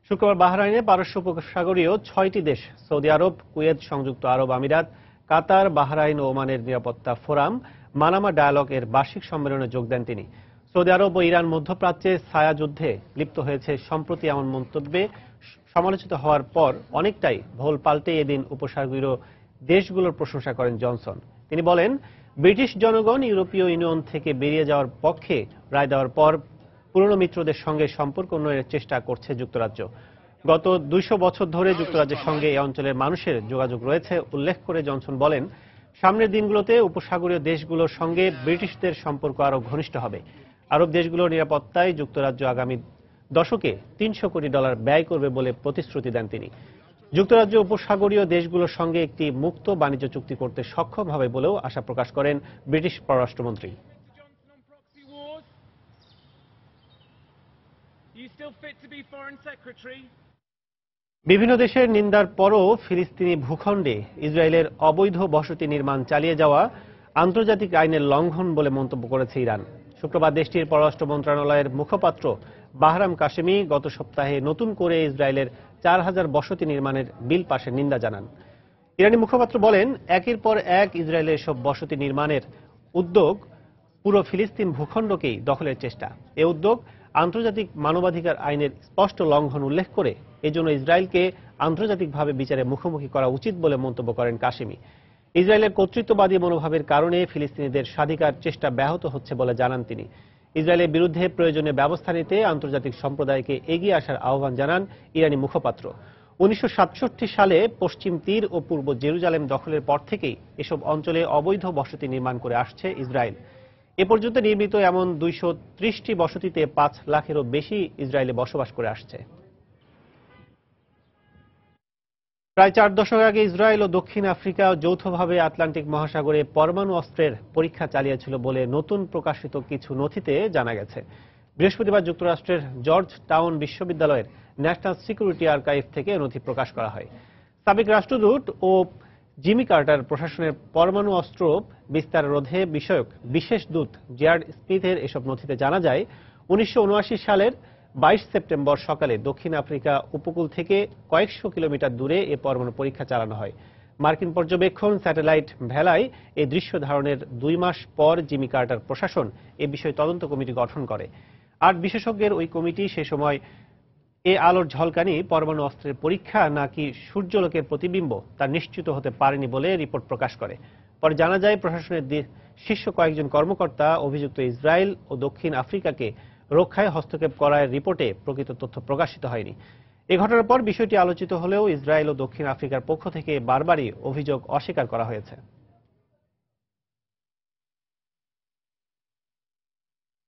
শুক্রবার বাহরাইনে পারস্য উপসাগরীয় 6টি দেশ সৌদি আরব, কুয়েত, সংযুক্ত আরব আমিরাত, কাতার, বাহরাইন ও ওমানের নিরাপত্তা ফোরাম মানামা ডায়ালগ এর বার্ষিক সম্মেলনে যোগ দেন তিনি। সৌদি আরব ও ইরান মধ্যপ্রাচ্যে ছায়া যুদ্ধে লিপ্ত হয়েছে সম্প্রতি এমন মন্তব্যে সমালোচিত হওয়ার পর অনেকটাই ভোল পাল্টে এদিন উপসাগরীয় দেশগুলোর প্রশংসা করেন জনসন। তিনি বলেন, ব্রিটিশ জনগণ ইউরোপীয় ইউনিয়ন থেকে বেরিয়ে যাওয়ার পক্ষে রায় দেওয়ার পর পুরনো মিত্রদের সঙ্গে সম্পর্ক উন্নয়নের চেষ্টা করছে যুক্তরাজ্য। গত 200 বছর ধরে যুক্তরাজ্যের সঙ্গে এই অঞ্চলের মানুষের যোগাযোগ রয়েছে উল্লেখ করে জনসন বলেন, সামনের দিনগুলোতে উপসাগরীয় দেশগুলোর সঙ্গে ব্রিটিশদের সম্পর্ক আরও ঘনিষ্ঠ হবে। আরব দেশগুলোর নিরাপত্তায় যুক্তরাজ্য আগামী দশকে $300 কোটি ব্যয় করবে বলে প্রতিশ্রুতি দেন তিনি। যুক্তরাজ্য উপসাগরীয় দেশগুলোর সঙ্গে একটি মুক্ত বাণিজ্য চুক্তি করতে সক্ষম হবে বলেও আশা প্রকাশ করেন ব্রিটিশ পররাষ্ট্রমন্ত্রী। বিভিন্ন দেশের নিন্দার পরও ফিলিস্তিনি ভূখণ্ডে ইসরায়েলের অবৈধ বসতি নির্মাণ চালিয়ে যাওয়া আন্তর্জাতিক আইনের লঙ্ঘন বলে মন্তব্য করেছে ইরান। শুক্রবার দেশটির পররাষ্ট্র মন্ত্রণালয়ের মুখপাত্র বাহরাম কাশেমি গত সপ্তাহে নতুন করে ইসরায়েলের 4000 বসতি নির্মাণের বিল পাশের নিন্দা জানান। ইরানি মুখপাত্র বলেন, একের পর এক ইসরায়েলের সব বসতি নির্মাণের উদ্যোগ পুরো ফিলিস্তিন ভূখণ্ডকেই দখলের চেষ্টা। এ উদ্যোগ আন্তর্জাতিক মানবাধিকার আইনের স্পষ্ট লঙ্ঘন উল্লেখ করে এজন্য ইসরায়েলকে আন্তর্জাতিকভাবে বিচারে মুখোমুখি করা উচিত বলে মন্তব্য করেন কাশেমি। ইসরায়েলের কর্তৃত্ববাদী মনোভাবের কারণে ফিলিস্তিনিদের স্বাধিকার চেষ্টা ব্যাহত হচ্ছে বলে জানান তিনি। ইসরায়েলের বিরুদ্ধে প্রয়োজনীয় ব্যবস্থা নিতে আন্তর্জাতিক সম্প্রদায়কে এগিয়ে আসার আহ্বান জানান ইরানি মুখপাত্র। 1967 সালে পশ্চিম তীর ও পূর্ব জেরুজালেম দখলের পর থেকেই এসব অঞ্চলে অবৈধ বসতি নির্মাণ করে আসছে ইসরায়েল। এ পর্যন্ত নির্মিত এমন 230টি বসতিতে 5 লাখেরও বেশি ইসরায়েলে বসবাস করে আসছে। প্রায় 4 দশক আগে ইসরায়েল ও দক্ষিণ আফ্রিকা যৌথভাবে আটলান্টিক মহাসাগরে পরমাণু অস্ত্রের পরীক্ষা চালিয়েছিল বলে নতুন প্রকাশিত কিছু নথিতে জানা গেছে। বৃহস্পতিবার যুক্তরাষ্ট্রের জর্জ টাউন বিশ্ববিদ্যালয়ের ন্যাশনাল সিকিউরিটি আর্কাইভ থেকে নথি প্রকাশ করা হয়। সাবেক রাষ্ট্রদূত ও জিমি কার্টার প্রশাসনের পরমাণু অস্ত্র বিস্তার রোধে বিষয়ক বিশেষ দূত জিয়ার্ড স্মিথের এসব নথিতে জানা যায়, 1979 সালের 22 সেপ্টেম্বর সকালে দক্ষিণ আফ্রিকা উপকূল থেকে কয়েকশো কিলোমিটার দূরে এ পরমাণু পরীক্ষা চালানো হয়। মার্কিন পর্যবেক্ষণ স্যাটেলাইট ভেলায় এই দৃশ্য ধারণের 2 মাস পর জিমি কার্টার প্রশাসন এ বিষয়ে তদন্ত কমিটি গঠন করে। 8 বিশেষজ্ঞের ওই কমিটি সে সময় এ আলোর ঝলকানি পরমাণু অস্ত্রের পরীক্ষা নাকি সূর্যালোকের প্রতিবিম্ব তা নিশ্চিত হতে পারেনি বলে রিপোর্ট প্রকাশ করে। পরে জানা যায় প্রশাসনের শীর্ষ কয়েকজন কর্মকর্তা অভিযুক্ত ইসরায়েল ও দক্ষিণ আফ্রিকাকে রক্ষায় হস্তক্ষেপ করার রিপোর্টে প্রকৃত তথ্য প্রকাশিত হয়নি। এ ঘটনার পর বিষয়টি আলোচিত হলেও ইসরায়েল ও দক্ষিণ আফ্রিকার পক্ষ থেকে বারবারই অভিযোগ অস্বীকার করা হয়েছে।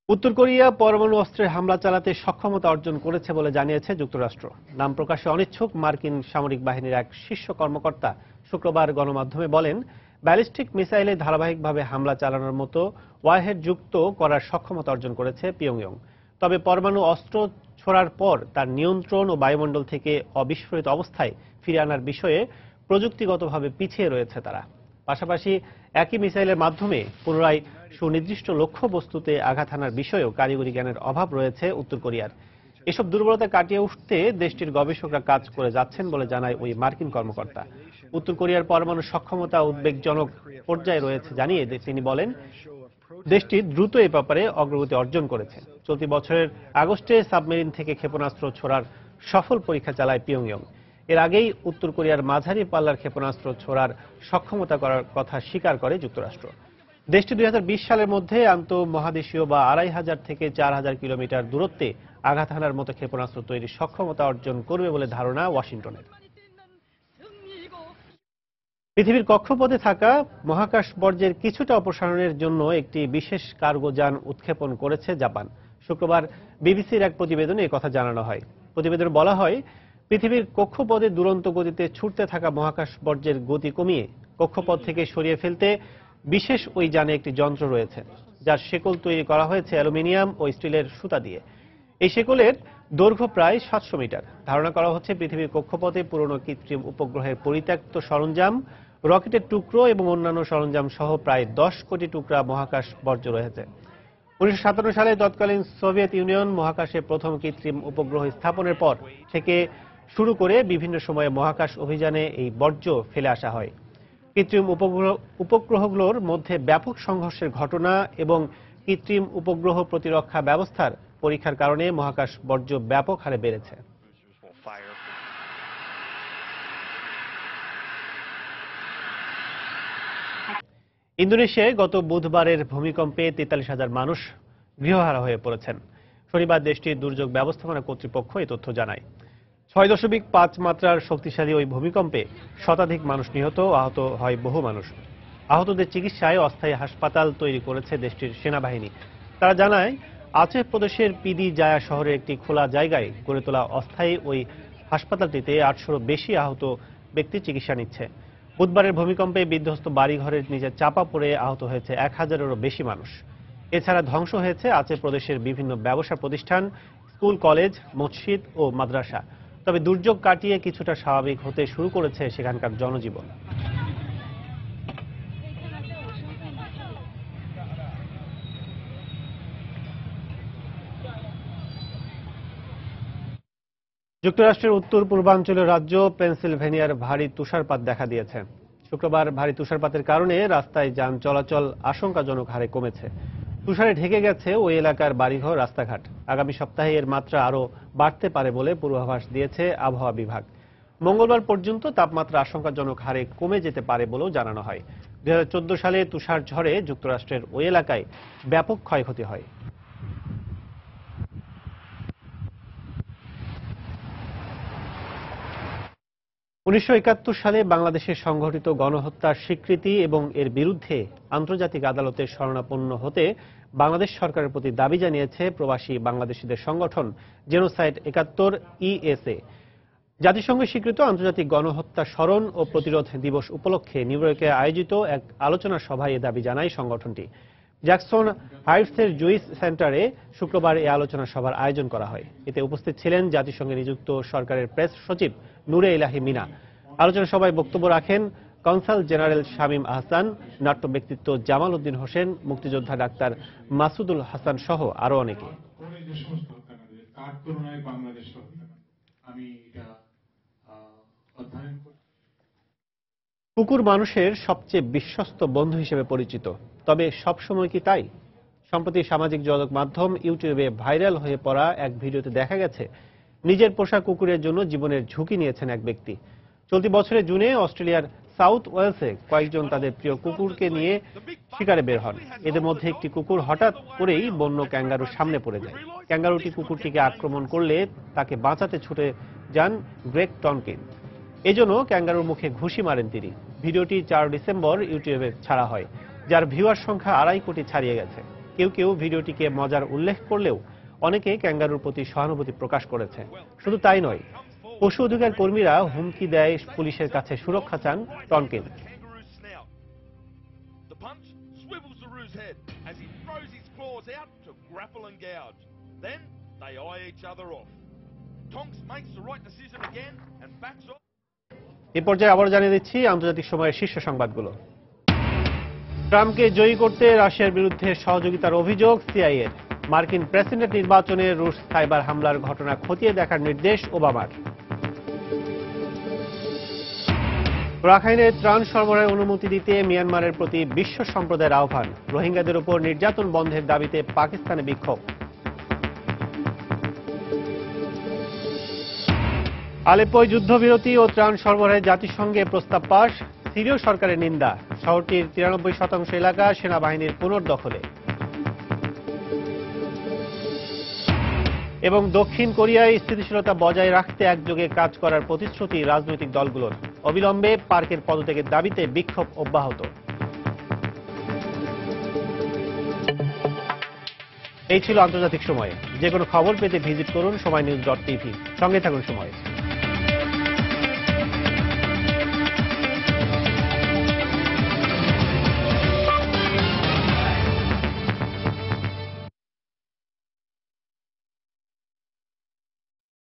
উত্তর কোরিয়া পরমাণু অস্ত্রের হামলা চালাতে সক্ষমতা অর্জন করেছে বলে জানিয়েছে যুক্তরাষ্ট্র। নাম প্রকাশে অনিচ্ছুক মার্কিন সামরিক বাহিনীর এক শীর্ষ কর্মকর্তা শুক্রবার গণমাধ্যমে বলেন, ব্যালিস্টিক মিসাইলে ধারাবাহিকভাবে হামলা চালানোর মতো ওয়ারহেড যুক্ত করার সক্ষমতা অর্জন করেছে পিয়ংইয়ং। তবে পরমাণু অস্ত্র ছোড়ার পর তার নিয়ন্ত্রণ ও বায়ুমণ্ডল থেকে অবিস্ফোরিত অবস্থায় ফিরে আনার বিষয়ে প্রযুক্তিগতভাবে পিছিয়ে রয়েছে তারা। পাশাপাশি একই মিসাইলের মাধ্যমে পুনরায় সুনির্দিষ্ট লক্ষ্যবস্তুতে আঘাত হানার বিষয়েও কারিগরি জ্ঞানের অভাব রয়েছে উত্তর কোরিয়ার। এসব দুর্বলতা কাটিয়ে উঠতে দেশটির গবেষকরা কাজ করে যাচ্ছেন বলে জানায় ওই মার্কিন কর্মকর্তা। উত্তর কোরিয়ার পরমাণু সক্ষমতা উদ্বেগজনক পর্যায়ে রয়েছে জানিয়ে তিনি বলেন, দেশটি দ্রুত এ ব্যাপারে অগ্রগতি অর্জন করেছে। চলতি বছরের আগস্টে সাবমেরিন থেকে ক্ষেপণাস্ত্র ছোড়ার সফল পরীক্ষা চালায় পিয়ংইয়ং। এর আগেই উত্তর কোরিয়ার মাঝারি পাল্লার ক্ষেপণাস্ত্র ছোড়ার সক্ষমতা করার কথা স্বীকার করে যুক্তরাষ্ট্র। দেশটি 2020 সালের মধ্যে আন্তঃমহাদেশীয় বা 2500 থেকে 4000 কিলোমিটার দূরত্বে আঘাত হানার মতো ক্ষেপণাস্ত্র তৈরির সক্ষমতা অর্জন করবে বলে ধারণা ওয়াশিংটনের। পৃথিবীর কক্ষপথে থাকা মহাকাশ বর্জ্যের কিছুটা অপসারণের জন্য একটি বিশেষ কার্গো যান উৎক্ষেপণ করেছে জাপান। শুক্রবার বিবিসির এক প্রতিবেদনে একথা জানানো হয়। প্রতিবেদনে বলা হয়, পৃথিবীর কক্ষপথে দুরন্ত গতিতে ছুটতে থাকা মহাকাশ বর্জ্যের গতি কমিয়ে কক্ষপথ থেকে সরিয়ে ফেলতে বিশেষ ওই যানে একটি যন্ত্র রয়েছে, যার শেকল তৈরি করা হয়েছে অ্যালুমিনিয়াম ও স্টিলের সুতা দিয়ে। এই শেকলের দৈর্ঘ্য প্রায় 700 মিটার। ধারণা করা হচ্ছে পৃথিবীর কক্ষপথে পুরনো কৃত্রিম উপগ্রহের পরিত্যক্ত সরঞ্জাম, রকেটের টুকরো এবং অন্যান্য সরঞ্জাম সহ প্রায় 10 কোটি টুকরা মহাকাশ বর্জ্য রয়েছে। 1957 সালে তৎকালীন সোভিয়েত ইউনিয়ন মহাকাশে প্রথম কৃত্রিম উপগ্রহ স্থাপনের পর থেকে শুরু করে বিভিন্ন সময়ে মহাকাশ অভিযানে এই বর্জ্য ফেলে আসা হয়। কৃত্রিম উপগ্রহগুলোর মধ্যে ব্যাপক সংঘর্ষের ঘটনা এবং কৃত্রিম উপগ্রহ প্রতিরক্ষা ব্যবস্থার পরীক্ষার কারণে মহাকাশ বর্জ্য ব্যাপক হারে বেড়েছে। ইন্দোনেশিয়ায় গত বুধবারের ভূমিকম্পে 43,000 মানুষ গৃহহারা হয়ে পড়েছেন। শনিবার দেশটির দুর্যোগ ব্যবস্থাপনা কর্তৃপক্ষ এই তথ্য জানায়। 6.5 মাত্রার শক্তিশালী ওই ভূমিকম্পে শতাধিক মানুষ নিহত, আহত হয় বহু মানুষ। আহতদের চিকিৎসায় অস্থায়ী হাসপাতাল তৈরি করেছে দেশটির সেনাবাহিনী। তারা জানায়, আচেহ প্রদেশের পিদি জায়া শহরের একটি খোলা জায়গায় গড়ে তোলা অস্থায়ী ওই হাসপাতালটিতে 800-র বেশি আহত ব্যক্তি চিকিৎসা নিচ্ছে। বুধবারের ভূমিকম্পে বিধ্বস্ত বাড়িঘরের নিচে চাপা পড়ে আহত হয়েছে 1000-এরও বেশি মানুষ। এছাড়া ধ্বংস হয়েছে আচেহ প্রদেশের বিভিন্ন ব্যবসা প্রতিষ্ঠান, স্কুল, কলেজ, মসজিদ ও মাদ্রাসা। তবে দুর্যোগ কাটিয়ে কিছুটা স্বাভাবিক হতে শুরু করেছে সেখানকার জনজীবন। যুক্তরাষ্ট্রের উত্তর পূর্বাঞ্চলীয় রাজ্য পেনসিলভেনিয়ার ভারী তুষারপাত দেখা দিয়েছে। শুক্রবার ভারী তুষারপাতের কারণে রাস্তায় যান চলাচল আশঙ্কাজনক হারে কমেছে। তুষারে ঢেকে গেছে ওই এলাকার বাড়িঘর, রাস্তাঘাট। আগামী সপ্তাহে এর মাত্রা আরও বাড়তে পারে বলে পূর্বাভাস দিয়েছে আবহাওয়া বিভাগ। মঙ্গলবার পর্যন্ত তাপমাত্রা আশঙ্কাজনক হারে কমে যেতে পারে বলেও জানানো হয়। 2014 সালে তুষার ঝড়ে যুক্তরাষ্ট্রের ওই এলাকায় ব্যাপক ক্ষয়ক্ষতি হয়। উনিশশো সালে বাংলাদেশে সংঘটিত গণহত্যার স্বীকৃতি এবং এর বিরুদ্ধে আন্তর্জাতিক আদালতে শরণাপন্ন হতে বাংলাদেশ সরকারের প্রতি দাবি জানিয়েছে প্রবাসী বাংলাদেশিদের সংগঠন জেনোসাইড 71 ESA। জাতিসংঘ স্বীকৃত আন্তর্জাতিক গণহত্যা স্মরণ ও প্রতিরোধ দিবস উপলক্ষে নিউ ইয়র্কে আয়োজিত এক আলোচনা সভায় এ দাবি জানায় সংগঠনটি। জ্যাকসন হাইটসের জুইস সেন্টারে শুক্রবার এই আলোচনা সভার আয়োজন করা হয়। এতে উপস্থিত ছিলেন জাতিসংঘে নিযুক্ত সরকারের প্রেস সচিব নূরে ইলাহি মিনা। আলোচনা সভায় বক্তব্য রাখেন কনসাল জেনারেল শামীম আহসান, নাট্য ব্যক্তিত্ব জামাল উদ্দিন হোসেন, মুক্তিযোদ্ধা ডাক্তার মাসুদুল হাসান সহ আরো অনেকে। কুকুর মানুষের সবচেয়ে বিশ্বস্ত বন্ধু হিসেবে পরিচিত, তবে সবসময় কি তাই? সম্প্রতি সামাজিক যোগাযোগ মাধ্যম ইউটিউবে ভাইরাল হয়ে পড়া এক ভিডিওতে দেখা গেছে নিজের পোষা কুকুরের জন্য জীবনের ঝুঁকি নিয়েছেন এক ব্যক্তি। চলতি বছরের জুনে অস্ট্রেলিয়ার সাউথ ওয়েলসে কয়েকজন তাদের প্রিয় কুকুরকে নিয়ে শিকারে বের হন। এদের মধ্যে একটি কুকুর হঠাৎ করেই বন্য ক্যাঙ্গারুর সামনে পড়ে যায়। ক্যাঙ্গারুটি কুকুরটিকে আক্রমণ করলে তাকে বাঁচাতে ছুটে যান গ্রেগ টনকিন। এজন্য ক্যাঙ্গারুর মুখে ঘুষি মারেন তিনি। ভিডিওটি 4 ডিসেম্বর ইউটিউবে ছাড়া হয়, যার ভিউয়ার সংখ্যা 2.5 কোটি ছাড়িয়ে গেছে। কেউ কেউ ভিডিওটিকে মজার উল্লেখ করলেও অনেকে ক্যাঙ্গারুর প্রতি সহানুভূতি প্রকাশ করেছে। শুধু তাই নয়, পশু অধিকার কর্মীরা হুমকি দেয় পুলিশের কাছে সুরক্ষা চান টনকিন। এ পর্যায়ে আবার জানিয়ে দিচ্ছি আন্তর্জাতিক সময়ের শীর্ষ সংবাদগুলো। ট্রাম্পকে জয়ী করতে রাশিয়ার বিরুদ্ধে সহযোগিতার অভিযোগ সিআইএর। মার্কিন প্রেসিডেন্ট নির্বাচনে রুশ সাইবার হামলার ঘটনা খতিয়ে দেখার নির্দেশ ওবামার। রাখাইনে ত্রাণ সরবরাহের অনুমতি দিতে মিয়ানমারের প্রতি বিশ্ব সম্প্রদায়ের আহ্বান। রোহিঙ্গাদের উপর নির্যাতন বন্ধের দাবিতে পাকিস্তানে বিক্ষোভ। আলেপ্পোয় যুদ্ধবিরতি ও ত্রাণ সরবরাহে জাতিসংঘে প্রস্তাব পাস। সিরীয় সরকারের নিন্দা। শহরটির 93% এলাকা সেনাবাহিনীর পুনর্দখলে। এবং দক্ষিণ কোরিয়ায় স্থিতিশীলতা বজায় রাখতে একযোগে কাজ করার প্রতিশ্রুতি রাজনৈতিক দলগুলোর। অবিলম্বে পার্কের পদত্যাগের দাবিতে বিক্ষোভ অব্যাহত। এই ছিল আন্তর্জাতিক সময়ে। যে কোনো খবর পেতে ভিজিট করুন সময়নিউজ.tv। সঙ্গে থাকুন সময়।